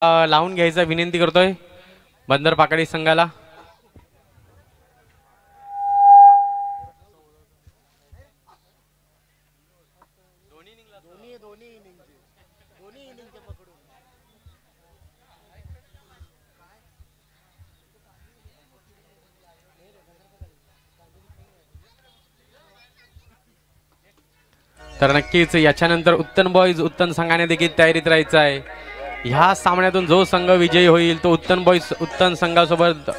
लावून घ्यायचा विनंती करतोय बंदर पाकडी संघाला. तर नक्कीच याच्यानंतर उत्तन बॉईज उत्तन संघाने देखील तयारीत राहायचं आहे. ह्या सामन्यातून जो संघ विजयी होईल तो उत्तन बॉईज उत्तन संघासोबत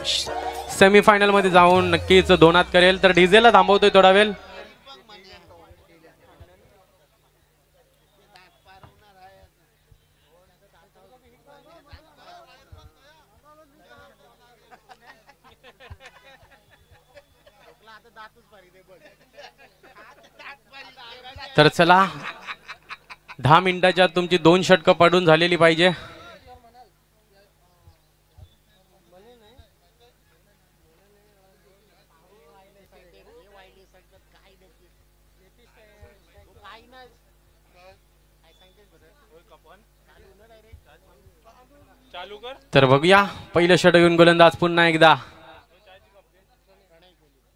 सेमीफायनल मध्ये जाऊन नक्कीच दोनात करेल. तर डीजेला थांबवतोय थोडा वेळ. तर चला 10 मिनिटाच्या तुमची 2 षटकं पडून झालेली पाहिजे. तर बघूया पहिलं षटक घेऊन गोलंदाज पुन्हा एकदा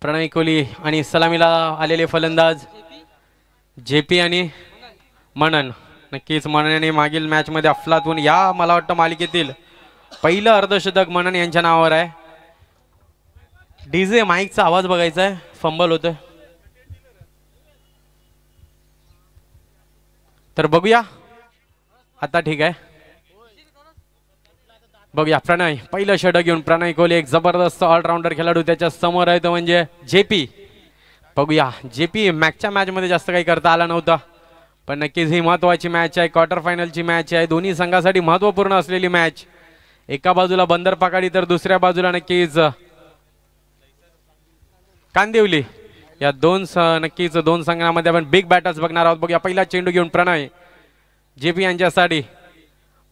प्रणय कोहली आणि सलामीला आलेले फलंदाज जेपी आणि मनन. नक्कीच मनन मागील मॅच मध्ये अफलातून या मला वाटतं मालिकेतील पहिलं अर्धशतक मनन यांच्या नावावर आहे. डीजे माईकचा आवाज बघायचा आहे, फंबल होतोय. तर बघूया आता ठीक आहे. बघूया प्रणय पहिलं षटक घेऊन प्रणय कोहली एक जबरदस्त ऑलराऊंडर खेळाडू त्याच्या समोर आहे तो म्हणजे जेपी. बघूया जेपी मॅचच्या मॅच मध्ये जास्त काही करता आला नव्हता पण नक्कीच ही महत्वाची मॅच आहे. क्वार्टर फायनलची मॅच आहे. दोन्ही संघासाठी महत्वपूर्ण असलेली मॅच. एका बाजूला बंदर पाकाडी तर दुसऱ्या बाजूला नक्कीच कांदिवली. या नक्कीच दोन संघांमध्ये आपण बिग बॅटर्स बघणार आहोत. बघूया पहिला चेंडू घेऊन प्रणय जेपी यांच्यासाठी.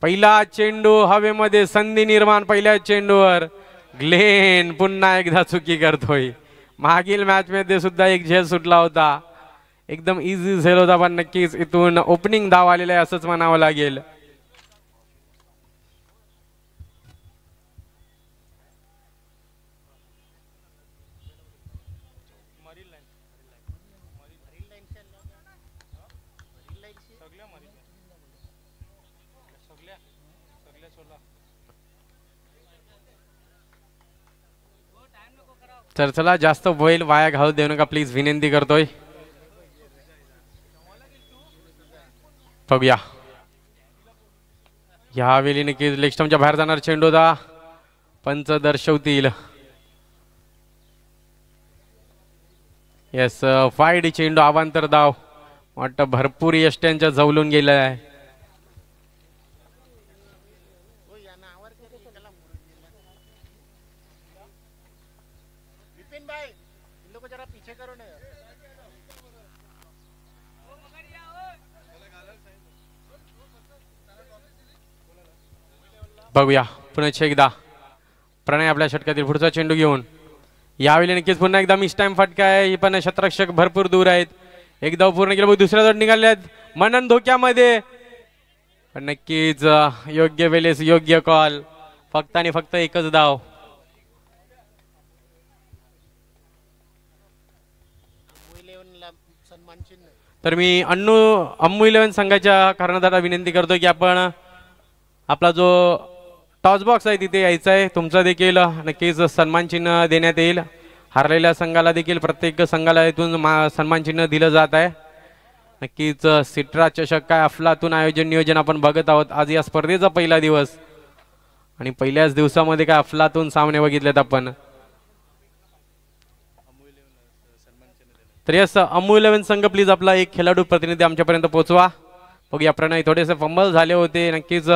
पहिला चेंडू हवेमध्ये संधी निर्माण. पहिल्या चेंडूवर ग्लेन पुन्हा एकदा चुकी करतोय. मागील मॅच मध्ये सुद्धा एक झेल सुटला होता, एकदम इझी झेल होता पण नक्कीच इथून ओपनिंग धाव आलेला आहे असंच म्हणावं लागेल. तर चला जास्त बैल वाया घालू देऊ नका प्लीज विनंती करतोय. बघूया यावेळी नक्कीच लेग स्टंपच्या बाहेर जाणार चेंडू होता. पंच दर्शवतील. येस वाईड चेंडू अवांतर धाव. वाटतं भरपूर यष्ट्यांच्या जवळून गेलेला आहे. बघूया पुन्हा एकदा प्रणय आपल्या षटकातील पुढचा चेंडू घेऊन. यावेळी नक्कीच पुन्हा एकदा मिस टाइम फटका आहे पण क्षेत्ररक्षक भरपूर दूर आहेत. एकदा पूर्ण केलं दुसऱ्या जोड निघाले आहेत. मनन धोक्यामध्ये पण नक्कीच योग्य वेळेस योग्य कॉल. फक्त आणि फक्त एकच धाव. तर मी अम्मू 11 संघाच्या कर्णधाराला विनंती करतो की आपण आपला जो टॉस बॉक्स आहे तिथे यायचं आहे. तुमचा देखील नक्कीच सन्मान चिन्ह देण्यात येईल. हारलेल्या संघाला देखील प्रत्येक संघाला इथून सन्मान चिन्ह दिलं जात आहे. नक्कीच सिट्रा चषक काय अफलातून आयोजन नियोजन आपण बघत आहोत. आज या स्पर्धेचा पहिला दिवस आणि पहिल्याच दिवसामध्ये काय अफलातून सामने बघितलेत आपण. तर यस अम्मू 11 संघ प्लीज आपला एक खेळाडू प्रतिनिधी आमच्यापर्यंत पोहोचवा. बघूया प्रणय थोडेसे फंबल झाले होते. नक्कीच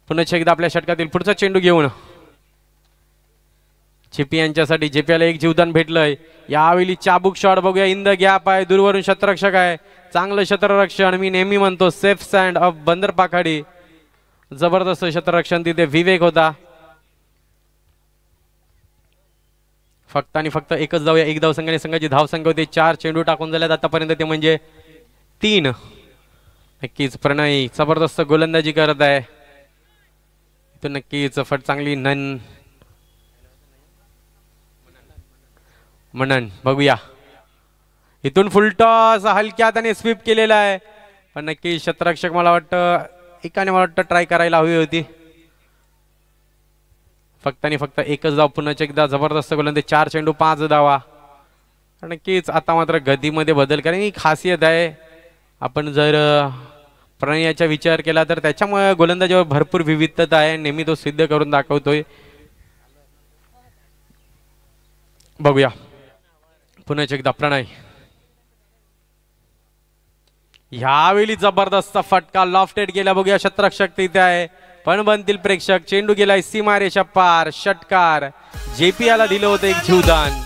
पुन्हा एकदा आपल्या षटकातील पुढचा चेंडू घेऊन जेपी यांच्यासाठी. जेपीला एक जीवदान भेटलंय. यावेळी चाबूक शॉट. बघूया इन द गॅप आहे. दूरवरून क्षेत्ररक्षक आहे. चांगलं क्षेत्ररक्षण. मी नेहमी म्हणतो सेफ स्टँड ऑफ बंदर पाखाडी. जबरदस्त क्षेत्ररक्षण तिथे विवेक होता. फक्त आणि फक्त एकच धाव. एक धाव संघाने संघाची धाव संख्या होती 4. चेंडू टाकून झाल्यात आतापर्यंत ते म्हणजे 3. नक्कीच प्रणय जबरदस्त गोलंदाजी करत आहे. इथून नक्कीच फट चांगली म्हणन बघूया. इथून फुलटॉस हलक्यात आणि स्वीप केलेला आहे, पण नक्की क्षेत्ररक्षक मला वाटतं एकाने मला वाटतं ट्राय करायला हवी होती. फक्त आणि फक्त एकच धाव. पुन्हा एकदा जबरदस्त गोलंदाजी. 4 चेंडू 5 धावा. नक्कीच आता मात्र गतीमध्ये बदल कारण ही खासियत आहे. आपण जर प्रणयाचा विचार केला तर त्याच्यामुळे गोलंदाजीवर भरपूर विविधता आहे. नेहमी तो सिद्ध करून दाखवतोय. बघूया पुन्हा एकदा प्रणय. ह्यावेळी जबरदस्त फटका लॉफ्टेड गेला. बघूया क्षेत्ररक्षक तिथे आहे पण बनतील प्रेक्षक. चेंडू गेलाय सीमारेषा पार. षटकार. जेपी याला दिलं होतं एक जीवदान.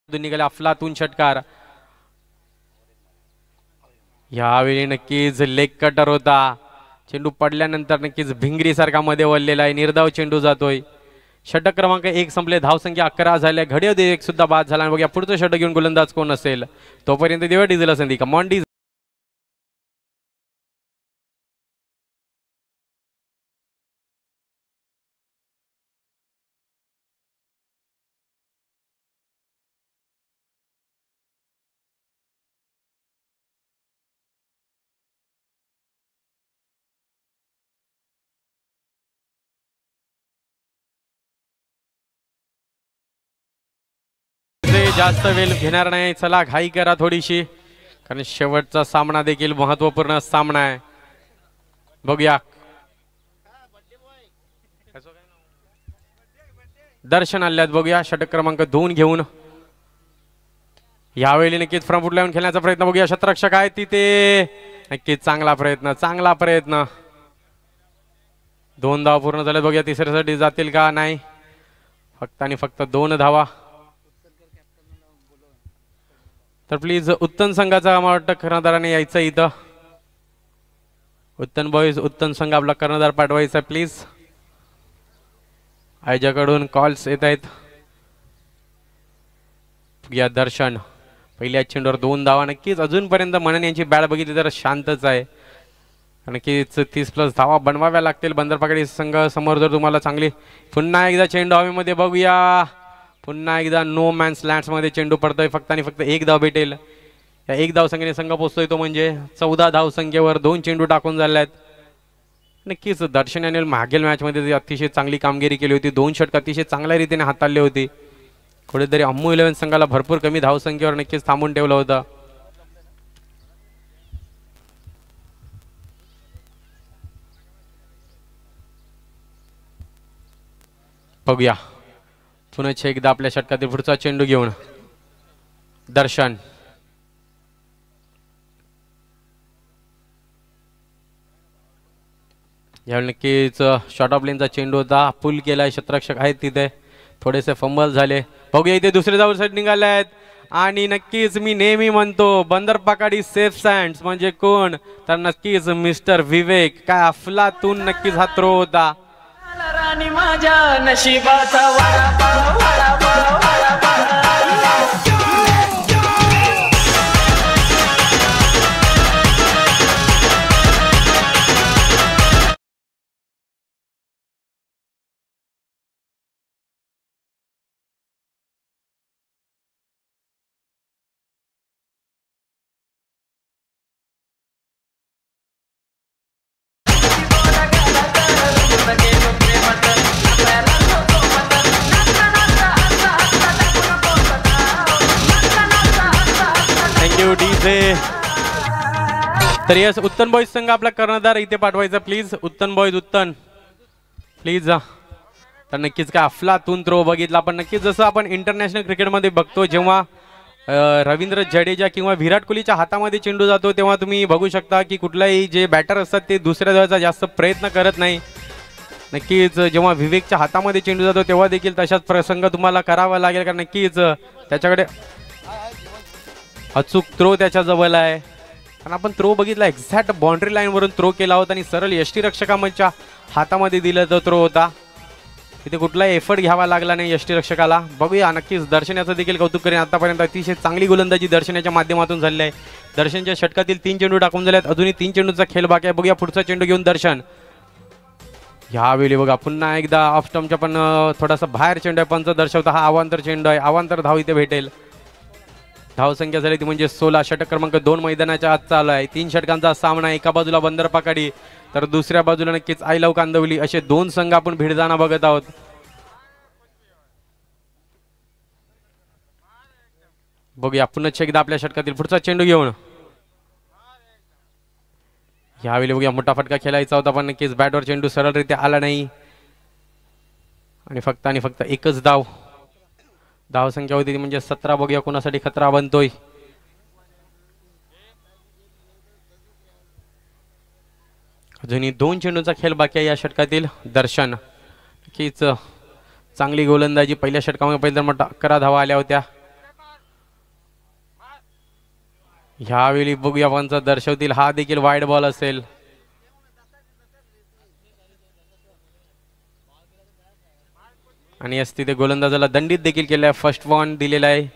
निघाले अफलातून षटकार. यावेळी नक्कीच लेग कटर होता. चेंडू पडल्यानंतर नक्कीच भिंगरी सारखा मध्ये वळलेला आहे. निर्धाव चेंडू जातोय. षटक क्रमांक 1 संपले. धावसंख्या 11 झाल्या. घडी 1 सुद्धा बाद झाला. बघूया पुढचं षटक घेऊन गोलंदाज कोण असेल. तोपर्यंत देवा डिझेल संधी. Come on diesel. जास्त वेळ घेणार नाही. चला घाई करा थोडीशी कारण शेवटचा सामना देखील महत्वपूर्ण सामना आहे. बघूया दर्शन आल्यात. बघूया षटक क्रमांक 2 घेऊन यावेळी नक्कीच फ्रंट फुट लावून खेळण्याचा प्रयत्न. बघूया क्षेत्ररक्षक आहे तिथे. नक्कीच चांगला प्रयत्न. 2 धावा पूर्ण झाल्यात. बघूया तिसऱ्यासाठी जातील का. नाही. फक्त आणि फक्त 2 धावा. तर प्लीज उत्तम संघाचा मला वाटतं कर्णधाराने यायचं इथं. उत्तम बॉईज उत्तम संघ आपला कर्णधार पाठवायचा प्लीज. आयोजकाकडून कॉल्स येत आहेत. या दर्शन पहिल्या चेंडूवर 2 धावा. नक्कीच अजूनपर्यंत मनन यांची बॅट बघितली तर शांतच आहे. नक्कीच 30+ धावा बनवाव्या लागतील बंदर पकडी संघ समोर जर तुम्हाला चांगली. पुन्हा एकदा चेंडू हवेमध्ये. बघूया पुन्हा एकदा नो मॅन्स लँड्स मध्ये चेंडू पडतोय. फक्त आणि फक्त 1 धाव भेटेल. या 1 धाव संख्येने संघ पोहोचतोय तो म्हणजे 14 धाव संख्येवर 2 चेंडू टाकून झाले आहेत. नक्कीच दर्शन याने मागील मॅच मध्ये अतिशय चांगली कामगिरी केली होती. 2 षटक अतिशय चांगल्या रीतीने हाताळली होती. कुठेतरी अम्मू 11 संघाला भरपूर कमी धाव संख्येवर नक्कीच थांबून ठेवलं होतं. बघूया पुन्हा एकदा आपल्या षटकातील पुढचा चेंडू घेऊन दर्शन. यावेळी नक्कीच शॉर्ट ऑफ लेनचा चेंडू होता. पुल केलाय. क्षेत्ररक्षक आहेत तिथे. थोडेसे फंबल झाले. बघूया इथे दुसरे धावसाठी निघाले आहेत आणि नक्कीच मी नेहमी म्हणतो बंदर पकाडी सेफ सँड्स म्हणजे कोण तर नक्कीच मिस्टर विवेक. काय अफलातून नक्कीच हा थ्रो होता. माझ्या नशिबाचा तर यस उत्तम बॉईज संघ आपला कर्णधार इथे पाठवायचा प्लीज. उत्तम बॉईज उत्तम प्लीज. तर नक्कीच काय अफलातून थ्रो बघितला आपण. नक्कीच जसं आपण इंटरनॅशनल क्रिकेटमध्ये बघतो जेव्हा रवींद्र जडेजा किंवा विराट कोहलीच्या हातामध्ये चेंडू जातो तेव्हा तुम्ही बघू शकता की कुठलाही जे बॅटर असतात ते दुसऱ्या धावाचा जास्त प्रयत्न करत नाही. नक्कीच जेव्हा विवेकच्या हातामध्ये चेंडू जातो तेव्हा देखील तशाच प्रसंग तुम्हाला करावा लागेल कारण नक्कीच त्याच्याकडे अचूक थ्रो त्याच्या जवळ आहे. कारण आपण थ्रो बघितला एक्झॅक्ट बाउंड्री लाईनवरून थ्रो केला होता आणि सरळ यष्टीरक्षकांच्या हातामध्ये दिला तो थ्रो होता. तिथे कुठलाही एफर्ट घ्यावा लागला नाही यष्टीरक्षकाला. बघूया नक्कीच दर्शनाचं देखील कौतुक करेन. आतापर्यंत अतिशय चांगली गोलंदाजी दर्शनाच्या माध्यमातून झाली आहे. दर्शनच्या षटकातील 3 चेंडू टाकून झालेत. अजूनही 3 चेंडूचा खेळ बाकी आहे. बघूया पुढचा चेंडू घेऊन दर्शन. ह्यावेळी बघा पुन्हा एकदा ऑफ स्टंपच्या पण थोडासा बाहेर चेंडू आहे. पंच दर्शवता हा अवांतर चेंडू आहे. अवांतर धाव इथे भेटेल. धावसंख्या झाली ती म्हणजे 16. षटक क्रमांक 2 मैदानाच्या आत चालू आहे. 3 षटकांचा सामना. एका बाजूला बंदर पाकाडी तर दुसऱ्या बाजूला नक्कीच आय लव कांदवली असे 2 संघ आपण भिडताना बघत आहोत. बघूया पुन्हा एकदा आपल्या षटकातील पुढचा चेंडू घेऊन. यावेळी बघूया मोठा फटका खेळायचा होता पण नक्कीच बॅटवर चेंडू सरळरित्या आला नाही आणि फक्त एकच धाव. धावसंख्या होती ती म्हणजे 17. बघूया कोणासाठी खतरा बनतोय. अजूनही 2 चेंडूंचा खेळ बाकी आहे या षटकातील. दर्शन नक्कीच चांगली गोलंदाजी. पहिल्या षटकामध्ये पहिल्यांदा मोठा 11 धावा आल्या होत्या. ह्यावेळी बघूया पंच दर्शवतील हा देखील वाईड बॉल असेल. आणि याच तिथे गोलंदाजाला दंडित देखील केलं आहे. फर्स्ट वन दिलेला आहे.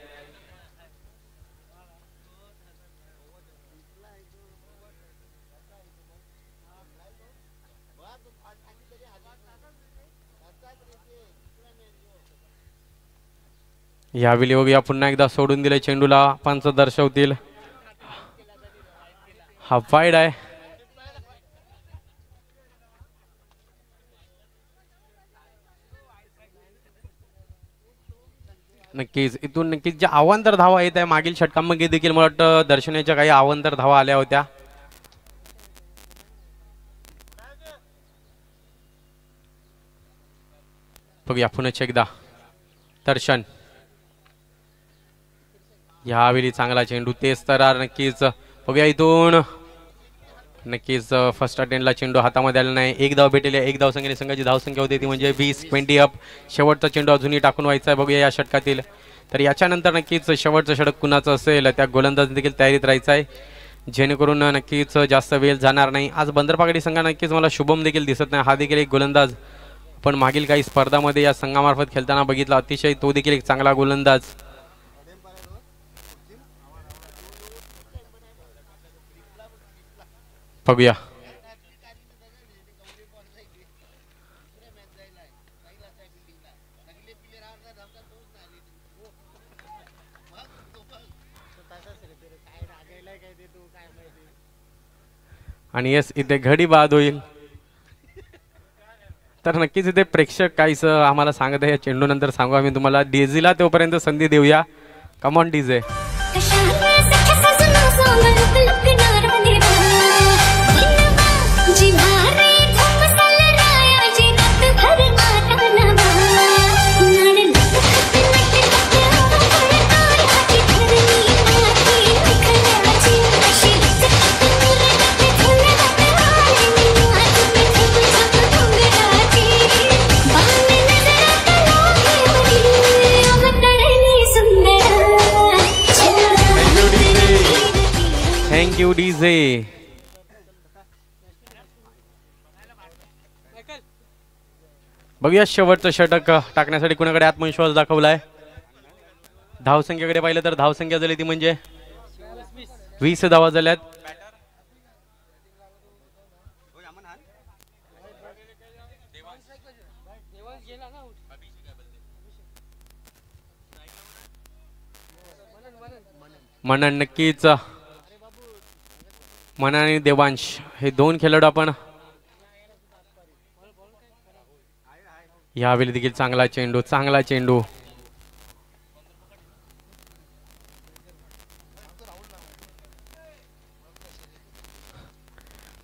यावेळी बघूया पुन्हा एकदा सोडून दिले चेंडूला. पंच दर्शवतील हा वाईड आहे. नक्कीच इथून नक्कीच ज्या अवांतर धावा येत आहे मागील षटकांमध्ये देखील मला वाटतं दर्शनाच्या काही अवांतर धावा आल्या होत्या. बघूया पुन्हा एकदा दर्शन. यावेळी चांगला चेंडू तेच तर नक्कीच बघूया इथून नक्कीच फर्स्ट अटेंडला चेंडू हातामध्ये आला नाही. 1 धाव भेटेल. 1 धावसंख्येने संघाची धावसंख्या होती ती म्हणजे 20 अप. शेवटचा चेंडू अजूनही टाकून व्हायचा आहे. बघूया या षटकातील. तर याच्यानंतर नक्कीच शेवटचं षटक कुणाचं असेल त्या गोलंदाज देखील तयारीत राहायचं आहे जेणेकरून नक्कीच जास्त वेळ जाणार नाही. आज बंदरपाकडी संघा नक्कीच मला शुभम देखील दिसत नाही. हा देखील एक गोलंदाज पण मागील काही स्पर्धामध्ये या संघामार्फत खेळताना बघितला. अतिशय तो देखील एक चांगला गोलंदाज. बघूया आणि येस इथे घडी बाद होईल. तर नक्कीच इथे प्रेक्षक काहीच आम्हाला सांगत आहे. या चेंडू नंतर सांगू आम्ही तुम्हाला. डीजेला तोपर्यंत संधी देऊया. Come on DJ. Thank you DJ. बघूया शेवटचं षटक टाकण्यासाठी कुणाकडे आत्मविश्वास दाखवलाय. धावसंख्येकडे पाहिलं तर धावसंख्या झाली ती म्हणजे 20 धावा झाल्यात. मनन नक्कीच मनन आणि देवांश हे 2 खेळाडू आपण यावेळी देखील चांगला चेंडू.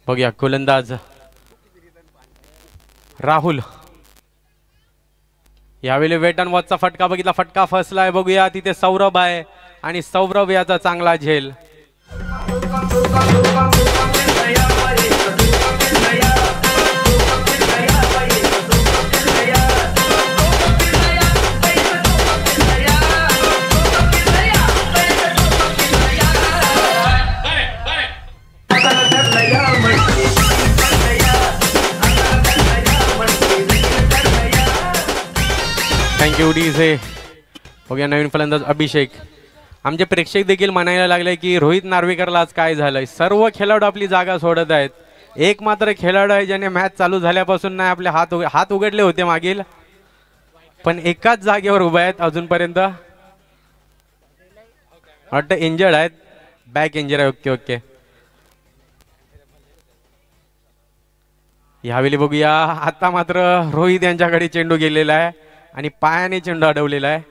बघूया गोलंदाज राहुल. यावेळी वेट अँड वॉचचा फटका बघितला. फटका फसलाय. बघूया तिथे सौरभ आहे आणि सौरभ याचा चांगला झेल. क्युटीज आहे. बघूया नवीन फलंदाज अभिषेक. आमचे प्रेक्षक देखील म्हणायला लागले की रोहित नार्वेकरला आज काय झालंय. सर्व खेळाडू आपली जागा सोडत आहेत. एक मात्र खेळाडू आहे ज्याने मॅच चालू झाल्यापासून नाही आपले हात उघडले होते मागील, पण एकाच जागेवर उभे आहेत अजूनपर्यंत. वाटतं इंजर्ड आहेत, बॅक इंजर आहे. Okay okay. यावेळी बघूया आता मात्र रोहित यांच्याकडे चेंडू गेलेला आहे आणि पायाने चेंडू अडवलेला आहे.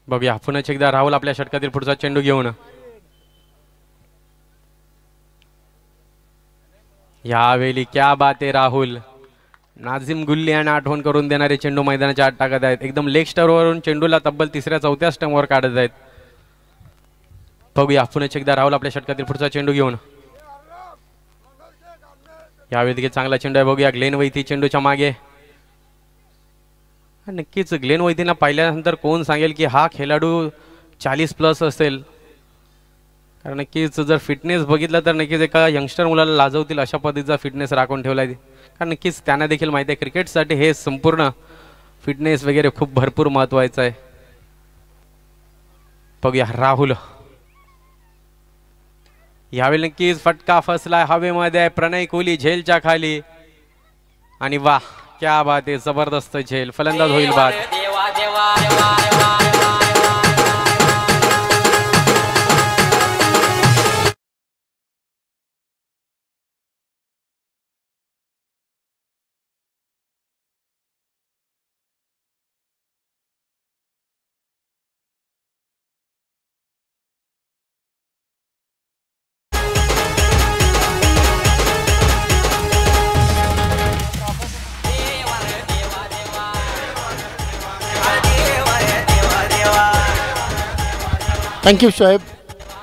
बघूया पुन्हा एकदा राहुल आपल्या षटकातील पुढचा चेंडू घेऊन. यावेळी क्या बात आहे राहुल. नाझिम गुल्ली यांना आठवण करून देणारे चेंडू मैदानाच्या आत टाकत आहेत. एकदम लेग स्टंपवरून चेंडूला तब्बल तिसऱ्या चौथ्या स्टंपवर काढत आहेत. बघूया पुन्हा एकदा राहुल आपल्या षटकातील पुढचा चेंडू घेऊन. यावेळी देखील चांगला चेंडू आहे. बघूया ग्लेन वैती चेंडूच्या मागे. नक्कीच ग्लेन वैतींना पाहिल्यानंतर कोण सांगेल की हा खेळाडू 40+ असेल. कारण नक्कीच जर फिटनेस बघितला तर नक्कीच एका यंगस्टर मुलाला लाजवतील अशा पद्धतीचा फिटनेस राखून ठेवला आहे. कारण नक्कीच त्यांना देखील माहिती आहे क्रिकेटसाठी हे संपूर्ण फिटनेस वगैरे खूप भरपूर महत्त्वाचं आहे. बघूया राहुल. यावेळी नक्कीच फटका फसलाय हवेमध्ये. प्रणय कोहली झेलच्या खाली आणि वाह क्या बात आहे. जबरदस्त झेल. फलंदाज होईल बाद. थँक्यू शोएब.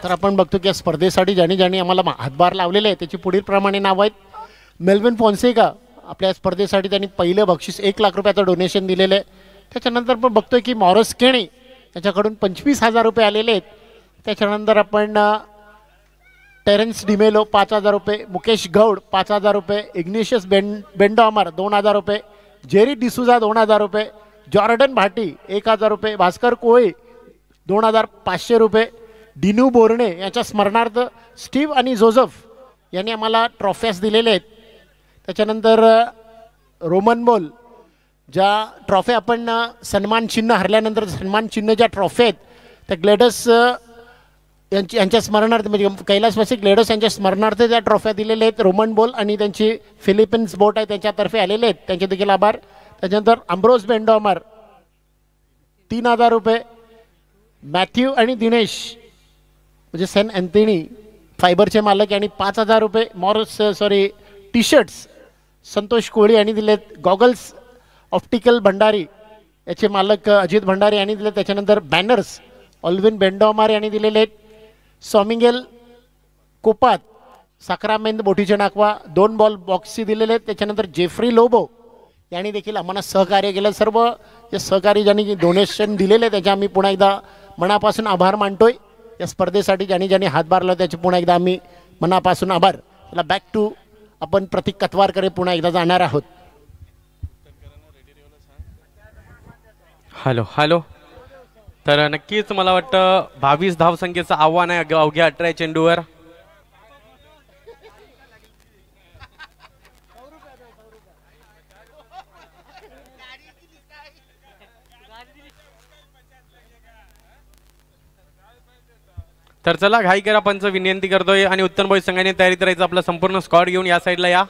तर आपण बघतो की या स्पर्धेसाठी ज्यांनी आम्हाला हातभार लावलेले आहे त्याची पुढील प्रमाणे नाव आहेत. Melvin Fonseca. आपल्या स्पर्धेसाठी त्यांनी पहिलं बक्षीस 1 लाख रुपयाचं डोनेशन दिलेलं आहे. त्याच्यानंतर पण बघतोय की मॉरस केणी त्याच्याकडून 25,000 रुपये आलेले आहेत. त्याच्यानंतर आपण टेरेन्स डिमेलो 5,000 रुपये. मुकेश गौड 5,000 रुपये. इग्निशियस बेंडॉमर 2,000 रुपये. जेरी डिसूजा 2,000 रुपये. जॉर्डन भाटी 1,000 रुपये. भास्कर कोळी 2,500 रुपये. डिनू बोर्णे यांच्या स्मरणार्थ स्टीव आणि जोझफ यांनी आम्हाला ट्रॉफ्यास दिलेले आहेत. त्याच्यानंतर रोमन बॉल ज्या ट्रॉफ्या आपण सन्मान चिन्ह हरल्यानंतर सन्मान चिन्ह ज्या ट्रॉफ्या आहेत त्या ग्लेडस यांच्या स्मरणार्थ म्हणजे कैलासवासी ग्लेडस यांच्या स्मरणार्थ त्या ट्रॉफ्या दिलेल्या आहेत. रोमन बॉल आणि त्यांची फिलिपिन्स बोट आहे त्यांच्यातर्फे आलेले आहेत, त्यांचे देखील आभार. त्याच्यानंतर अम्ब्रोज बेंडॉमर 3,000 रुपये. मॅथ्यू आणि दिनेश म्हणजे सेंट अँथनी फायबरचे मालक यांनी 5,000 रुपये. टी शर्ट्स संतोष कोळी यांनी दिलेत. गॉगल्स ऑप्टिकल भंडारी याचे मालक अजित भंडारी यांनी दिले. त्याच्यानंतर बॅनर्स ऑल्विन बेंडॉमार यांनी दिलेले आहेत. सॉमिंगेल कोपात साक्रामेंद बोटीचे नाकवा 2 बॉल बॉक्सची दिलेले आहेत. त्याच्यानंतर जेफ्री लोबो यांनी देखील आम्हाला सहकार्य केलं. सर्व या सहकारी ज्यांनी डोनेशन दिलेले त्याच्या आम्ही पुन्हा एकदा मनापासून आभार मानतोय. या स्पर्धेसाठी ज्यांनी हातभार लावला त्याचे पुन्हा एकदा आम्ही मनापासून आभार. त्याला बॅक टू आपण प्रतीक कतवारकडे पुन्हा एकदा जाणार आहोत. Hello hello. तर नक्कीच मला वाटतं 22 धावसंख्येचं आव्हान आहे अवघ्या 18 चेंडूवर. तर चला घाई करा पंच विनंती करतोय आणि उत्तम बॉईज संघाने तयारीत राहायचं. आपला संपूर्ण स्क्वॉड घेऊन या साईडला या.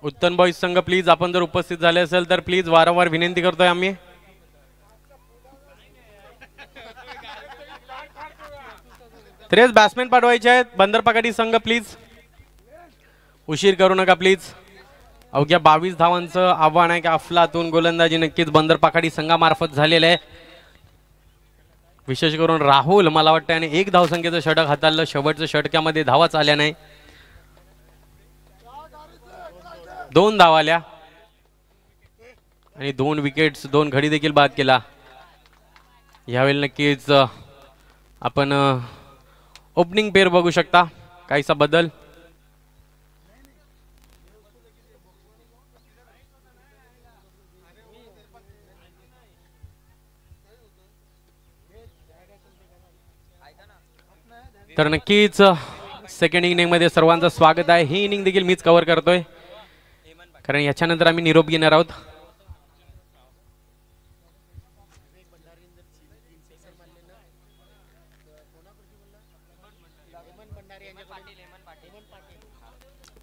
उत्तम बॉईज संघ प्लीज आपण जर उपस्थित झाले असेल तर प्लीज वारंवार विनंती करतोय आम्ही. त्रेस बॅट्समॅन पाठवायचे आहेत. बंदर पकाडी संघ प्लीज उशीर करू नका प्लीज. अवघ्या 22 धावांचं आव्हान आहे की अफलातून गोलंदाजी नक्कीच बंदर पकाडी संघामार्फत झालेलं आहे. विशेष करून राहुल मला वाटतं आणि 1 धावसंख्येचं षटक हाताळलं. शेवटच्या षटक्यामध्ये धावाच आल्या नाही. 2 धावा आल्या आणि 2 विकेट्स 2 घडी देखील बाद केला. यावेळी नक्कीच आपण ओपनिंग पेअर बघू शकता काहीसा बदल. तर नक्कीच सेकंड इनिंग मध्ये सर्वांचं स्वागत आहे. ही इनिंग देखील मीच कव्हर करतोय कारण याच्यानंतर आम्ही निरोप घेणार आहोत.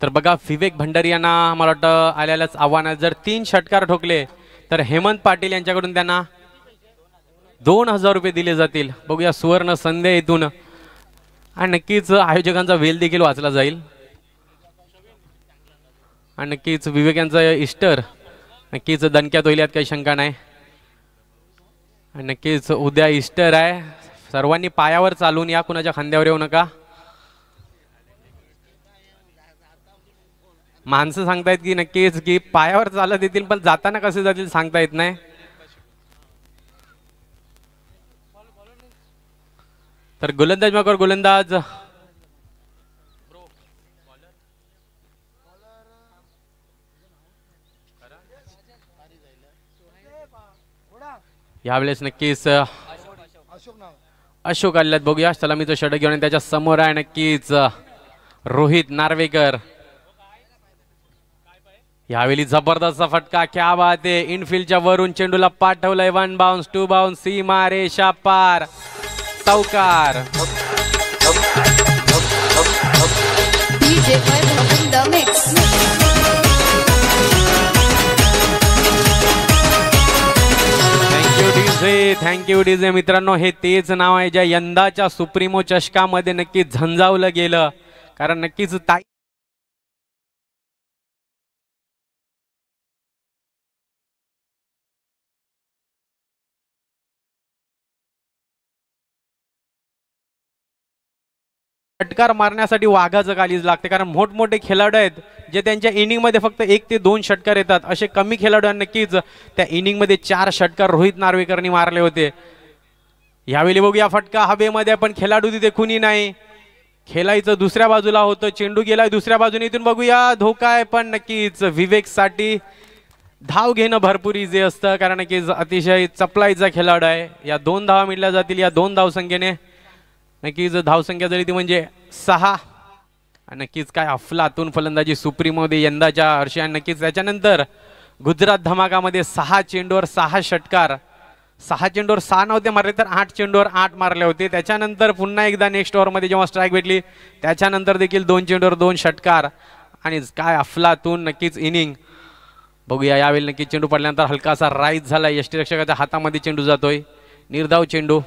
तर बघा विवेक भंडारी यांना मला वाटतं आल्यालाच आव्हान आहे. जर 3 षटकार ठोकले तर हेमंत पाटील यांच्याकडून त्यांना 2000 रुपये दिले जातील. बघूया सुवर्ण संधी इथून आणि नक्कीच आयोजकांचा वेल देखील वाचला जाईल आणि नक्कीच विवेक यांचा इस्टर नक्कीच दणक्यात होईल यात काही शंका नाही. आणि नक्कीच उद्या इस्टर आहे. सर्वांनी पायावर चालून या, कुणाच्या खांद्यावर येऊ नका. माणसं सांगतायत की नक्कीच की पायावर चालत येतील पण जाताना कसे जातील सांगता येत नाही. तर गोलंदाज मागवर गोलंदाज यावेळेस नक्कीच अशोक आल्यात. बघूया सलामीचं षटक घेऊन त्याच्या समोर आहे नक्कीच रोहित नार्वेकर. यावेळी जबरदस्त फटका, क्या बात आहे. इनफिल्डच्या वरून चेंडूला पाठवलंय. 1 बाउन्स 2 बाउन्स सीमा रेषा पार, चौकार. Thank you DJ. मित्रांनो हे तेच नाव आहे ज्या यंदाच्या सुप्रीमो चषकामध्ये नक्कीच झंझावलं गेलं. कारण नक्कीच षटकार मारण्यासाठी वाघाचं कालीज लागते. कारण मोठमोठे खेळाडू आहेत जे त्यांच्या इनिंग मध्ये फक्त 1 ते 2 षटकार येतात. असे कमी खेळाडू नक्कीच त्या इनिंग मध्ये 4 षटकार रोहित नार्वेकरनी मारले होते. यावेळी बघूया फटका हवेमध्ये पण खेळाडू तिथे कुणी नाही. खेळायचं दुसऱ्या बाजूला होतं, चेंडू गेलाय दुसऱ्या बाजूने. इथून बघूया धोका आहे पण नक्कीच विवेक साठी धाव घेणं भरपूर इझी असतं कारण की अतिशय चपलाईचा खेळाडू आहे. या 2 धावा मिळल्या जातील. या 2 धावसंख्येने नक्कीच धावसंख्या झाली ती म्हणजे 6. नक्कीच काय अफलातून फलंदाजी सुप्रीमोमध्ये यंदाच्या वर्षी. आणि नक्कीच त्याच्यानंतर गुजरात धमाकामध्ये 6 चेंडूवर 6 षटकार. 6 चेंडूवर 6 नव्हते मारले तर 8 चेंडूवर 8 मारले होते. त्याच्यानंतर पुन्हा एकदा नेक्स्ट ओव्हरमध्ये जेव्हा स्ट्राईक भेटली त्याच्यानंतर देखील 2 चेंडूवर 2 षटकार. आणि काय अफलातून नक्कीच इनिंग. बघूया यावेळी नक्कीच चेंडू पडल्यानंतर हलकासा राईज झाला. यष्टीरक्षकाच्या हातामध्ये चेंडू जातोय. निर्धाव चेंडू.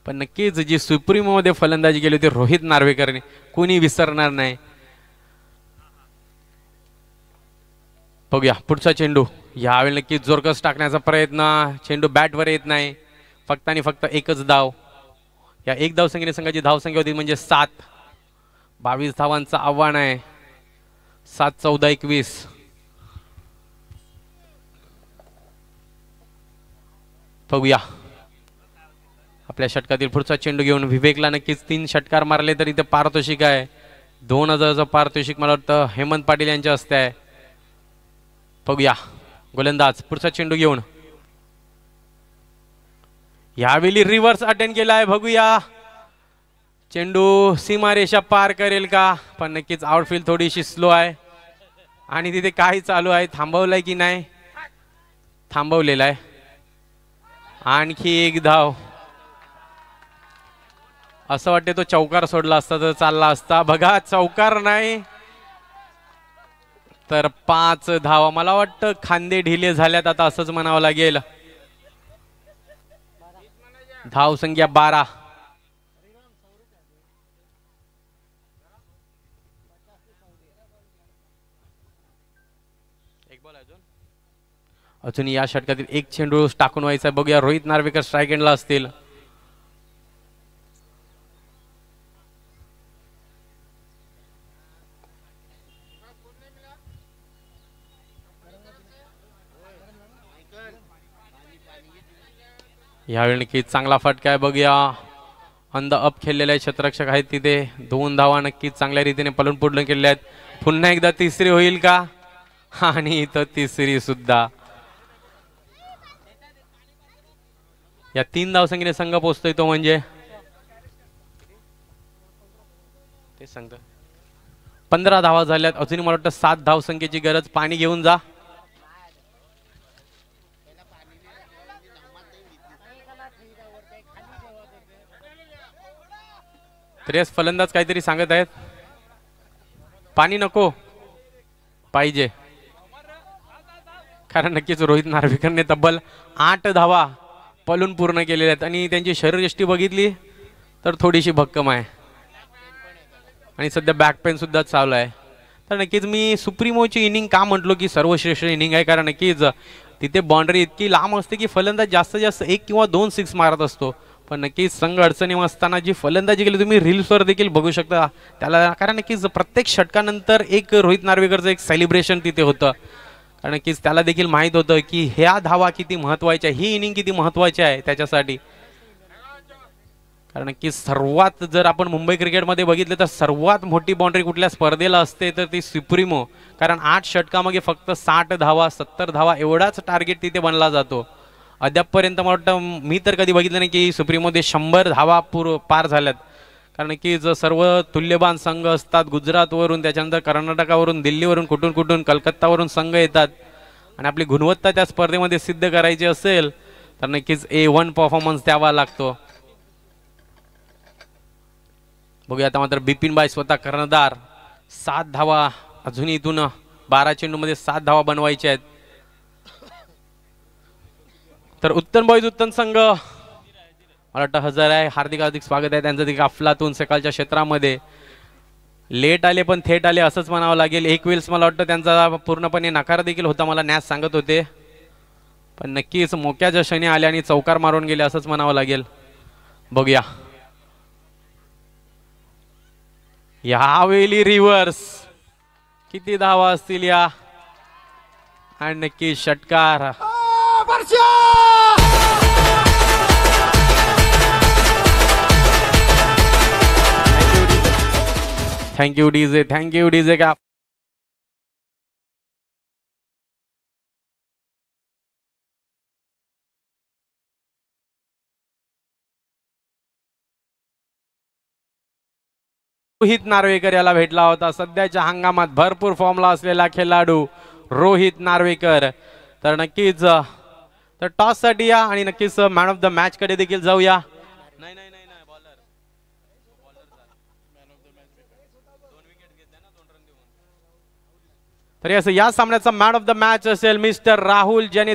पण नक्कीच जी सुप्रीमो मध्ये फलंदाजी केली होती रोहित नार्वेकरने कोणी विसरणार नाही. बघूया पुढचा चेंडू. यावेळी नक्कीच जोरकस टाकण्याचा प्रयत्न. चेंडू बॅटवर येत नाही. फक्त आणि फक्त एकच धाव. या 1 धावसंख्येने संघाची धावसंख्या होती म्हणजे 7. 22 धावांचं आव्हान आहे. 7 14 21. बघूया आपल्या षटकातील पुढचा चेंडू घेऊन विवेकला नक्कीच 3 षटकार मारले तरी ते पारितोषिक आहे. 2000चं पारितोषिक मला वाटतं हेमंत पाटील यांच्या हस्ते आहे. बघूया गोलंदाज पुढचा चेंडू घेऊन. यावेळी रिव्हर्स अटेंड केला आहे. बघूया चेंडू सीमारेषा पार करेल का. पण नक्कीच आउटफील्ड थोडीशी स्लो आहे आणि तिथे काय चालू आहे, थांबवलंय की नाही. थांबवलेला आहे. आणखी 1 धाव. असं वाटते तो चौकार सोडला असता तर चालला असता. बघा चौकार नाही तर 5 धावा. मला वाटतं खांदे ढिले झाल्यात आता असंच म्हणावं लागेल. धाव संख्या 12. अजून या षटकातील 1 चेंडू टाकून व्हायचा. बघूया रोहित नार्वेकर स्ट्राईक एंडला असतील. यावेळी नक्कीच चांगला फटका आहे. बघूया ऑन द अप खेळलेले क्षेत्ररक्षक आहेत तिथे. 2 धावा नक्कीच चांगल्या रीतीने पलून पुढलं केलेल्या आहेत. पुन्हा एकदा तिसरी होईल का? आणि इथं तिसरी सुद्धा. या 3 धावसंख्येने संघ पोहोचतोय तो म्हणजे ते सांगतो 15 धावा झाल्यात. अजूनही मला वाटतं 7 धावसंख्येची गरज. पाणी घेऊन जा. तर फलंदाज काहीतरी सांगत आहेत. पाणी नको पाहिजे, कारण नक्कीच रोहित नार्वेकरने तब्बल 8 धावा पलून पूर्ण केलेल्या आहेत आणि त्यांची शरीरयष्टी बघितली तर थोडीशी भक्कम आहे आणि सध्या बॅक पेन सुद्धा चालू आहे. तर नक्कीच मी सुप्रीमोची इनिंग का म्हटलो की सर्वश्रेष्ठ इनिंग आहे, कारण नक्कीच तिथे बाउंड्री इतकी लांब असते की फलंदाज जास्तीत जास्त 1 किंवा 2 सिक्स मारत असतो. पण नक्कीच संघ अडचणी असताना जी फलंदाजी केली तुम्ही रील्सवर देखील बघू शकता त्याला, कारण नक्कीच प्रत्येक षटकानंतर एक रोहित नार्वेकरचं एक सेलिब्रेशन तिथे होतं. कारण नक्कीच त्याला देखील माहीत होतं की ह्या धावा किती महत्त्वाच्या, ही इनिंग किती महत्त्वाची आहे त्याच्यासाठी. कारण नक्कीच सर्वात जर आपण मुंबई क्रिकेटमध्ये बघितलं तर सर्वात मोठी बाउंड्री कुठल्या स्पर्धेला असते तर ती सुप्रीमो, कारण 8 षटकामागे फक्त 60 धावा 70 धावा एवढाच टार्गेट तिथे बनला जातो. अद्यापपर्यंत मला वाटतं मी तर कधी बघितलं नाही की सुप्रीमोमध्ये 100 धावा पार झाल्यात. कारण की सर्व तुल्यबान संघ असतात. गुजरातवरून, त्याच्यानंतर कर्नाटकावरून, दिल्लीवरून, कुठून कुठून कलकत्तावरून संघ येतात आणि आपली गुणवत्ता त्या स्पर्धेमध्ये सिद्ध करायची असेल तर नक्कीच A1 परफॉर्मन्स द्यावा लागतो. बघूया आता मात्र बिपिन बाई स्वतः कर्णधार. 7 धावा अजूनही इथून 12 चेंडूमध्ये 7 धावा बनवायच्या आहेत. तर उत्तम बॉईज उत्तम संघ मला वाटतं हजर आहे. हार्दिक हार्दिक स्वागत आहे त्यांचं. देखील अफलातून सकाळच्या क्षेत्रामध्ये लेट आले पण थेट आले असंच म्हणावं लागेल. एक वेळेस मला वाटतं त्यांचा पूर्णपणे नकार देखील होता, मला नॅस सांगत होते, पण नक्कीच मोक्याच्या क्षणी आले आणि चौकार मारून गेले असंच म्हणावं लागेल. बघूया यावेळी रिव्हर्स किती धावा असतील या, आणि नक्की षटकार. Thank you DJ, thank you DJ. का रोहित नार्वेकर याला भेटला होता. सध्याच्या हंगामात भरपूर फॉर्मला असलेला खेळाडू रोहित नार्वेकर. तर नक्कीच तर टॉस साठी या आणि नक्कीच मॅन ऑफ द मॅच कडे देखील जाऊया. नाही नाही नाही नाही बॉलर तर असं या सामन्याचा मॅन ऑफ द मॅच असेल मिस्टर राहुल, ज्याने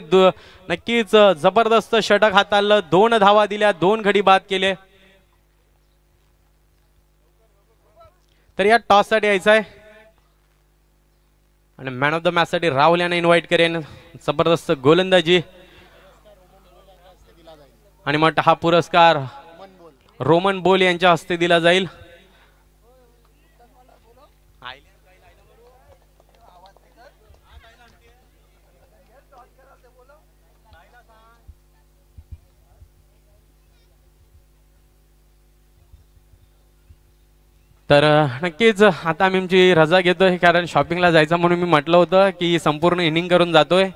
नक्कीच जबरदस्त षटक हाताळलं. 2 धावा दिल्या, 2 गडी बाद केले. तर या टॉस साठी यायचं आहे आणि मॅन ऑफ द मॅच साठी राहुल यांना इन्व्हाइट करेन. जबरदस्त गोलंदाजी आणि मग हा पुरस्कार रोमन बोल यांच्या हस्ते दिला जाईल. तर नक्कीच आता आम्ही आमची रजा घेतोय, कारण शॉपिंगला जायचं म्हणून मी म्हटलं होतं की संपूर्ण इनिंग करून जातोय.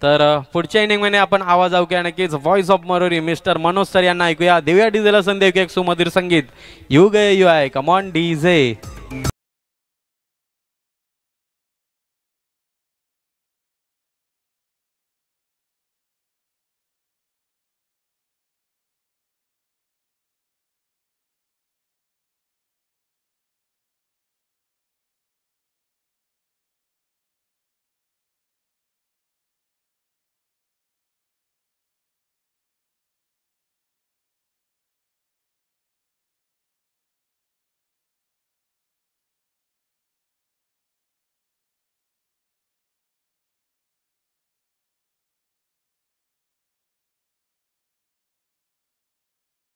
तर पुढच्या इनिंगमध्ये आपण आवाज ऐकूया नक्कीच व्हॉइस ऑफ मरोरी मिस्टर मनोज सर यांना ऐकूया. देऊया डीजेला संधी, एक सुमधुर संगीत. यू गे यू आय, कम ऑन डीजे.